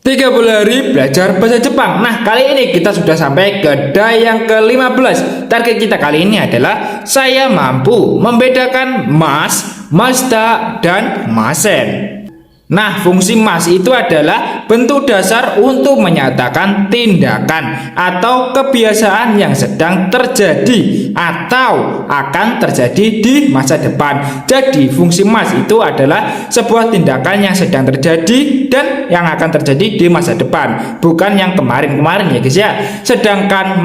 30 hari belajar bahasa Jepang. Nah, kali ini kita sudah sampai ke day yang ke-15. Target kita kali ini adalah saya mampu membedakan mas, mashita, dan masen. Nah, fungsi mas itu adalah bentuk dasar untuk menyatakan tindakan atau kebiasaan yang sedang terjadi atau akan terjadi di masa depan. Jadi, fungsi mas itu adalah sebuah tindakan yang sedang terjadi dan yang akan terjadi di masa depan, bukan yang kemarin-kemarin ya guys ya. Sedangkan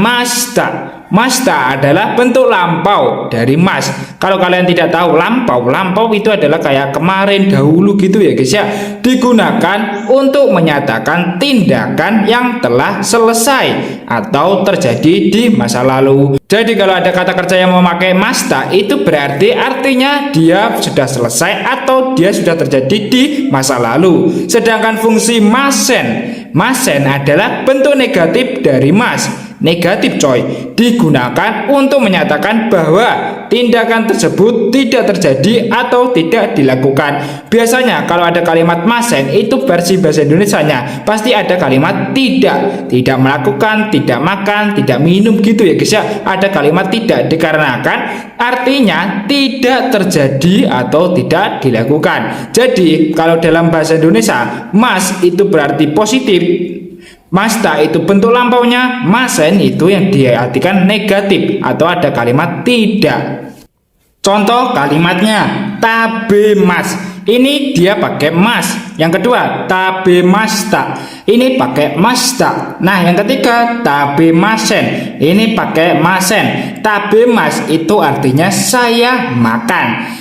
mashita adalah bentuk lampau dari mas. Kalau kalian tidak tahu, lampau itu adalah kayak kemarin, dahulu gitu ya guys ya. Digunakan untuk menyatakan tindakan yang telah selesai atau terjadi di masa lalu. Jadi kalau ada kata kerja yang memakai mashita, itu berarti artinya dia sudah selesai atau dia sudah terjadi di masa lalu. Sedangkan fungsi masen adalah bentuk negatif dari mas. Negatif coy, digunakan untuk menyatakan bahwa tindakan tersebut tidak terjadi atau tidak dilakukan. Biasanya kalau ada kalimat masen, itu versi bahasa Indonesianya pasti ada kalimat tidak melakukan, tidak makan, tidak minum gitu ya guys ya. Ada kalimat tidak dikarenakan artinya tidak terjadi atau tidak dilakukan. Jadi kalau dalam bahasa Indonesia, mas itu berarti positif, mashita itu bentuk lampaunya, masen itu yang diartikan negatif atau ada kalimat tidak. Contoh kalimatnya, tabemas. Ini dia pakai mas. Yang kedua, tabemashita. Ini pakai mashita. Nah, yang ketiga, tabemasen. Ini pakai masen. Tabemas itu artinya saya makan.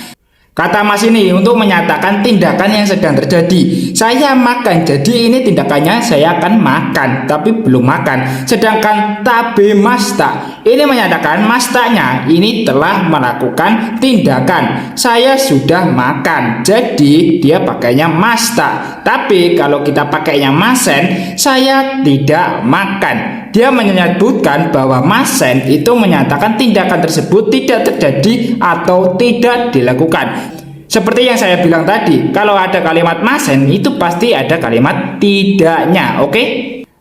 Kata mas ini untuk menyatakan tindakan yang sedang terjadi. Saya makan, jadi ini tindakannya saya akan makan, tapi belum makan. Sedangkan tabemashita, ini menyatakan mashitanya ini telah melakukan tindakan. Saya sudah makan, jadi dia pakainya mashita. Tapi kalau kita pakainya masen, saya tidak makan. Dia menyebutkan bahwa masen itu menyatakan tindakan tersebut tidak terjadi atau tidak dilakukan. Seperti yang saya bilang tadi, kalau ada kalimat masen itu pasti ada kalimat tidaknya, oke?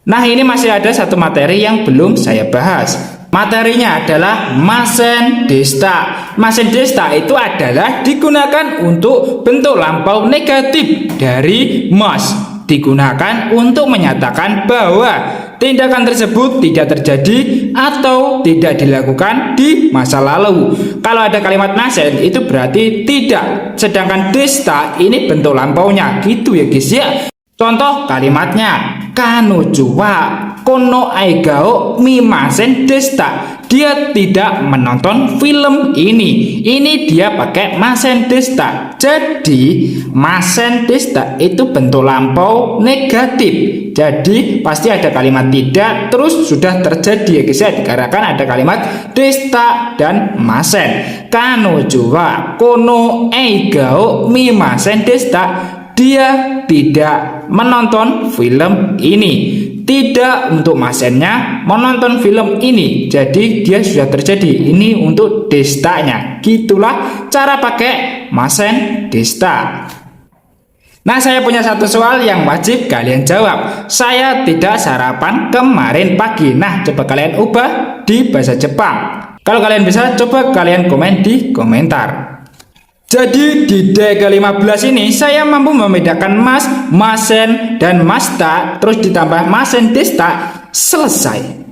Nah, ini masih ada satu materi yang belum saya bahas. Materinya adalah masen deshita. Masen deshita itu adalah digunakan untuk bentuk lampau negatif dari mas. Digunakan untuk menyatakan bahwa tindakan tersebut tidak terjadi atau tidak dilakukan di masa lalu. Kalau ada kalimat masen itu berarti tidak. Sedangkan deshita ini bentuk lampaunya gitu ya guys ya. Contoh kalimatnya, Kanojo wa kono aigao mimasen deshita. Dia tidak menonton film ini. Ini dia pakai masen deshita. Jadi masen deshita itu bentuk lampau negatif. Jadi pasti ada kalimat tidak terus sudah terjadi ya guys ya. Dikarenakan ada kalimat deshita dan masen. Kanojo wa kono aigao mimasen deshita. Dia tidak menonton film ini. Tidak untuk masennya menonton film ini. Jadi dia sudah terjadi. Ini untuk deshitanya. Gitulah cara pakai masen deshita. Nah, saya punya satu soal yang wajib kalian jawab. Saya tidak sarapan kemarin pagi. Nah, coba kalian ubah di bahasa Jepang. Kalau kalian bisa, coba kalian komen di komentar. Jadi di day ke-15 ini saya mampu membedakan mas, masen, dan mashita terus ditambah masen deshita selesai.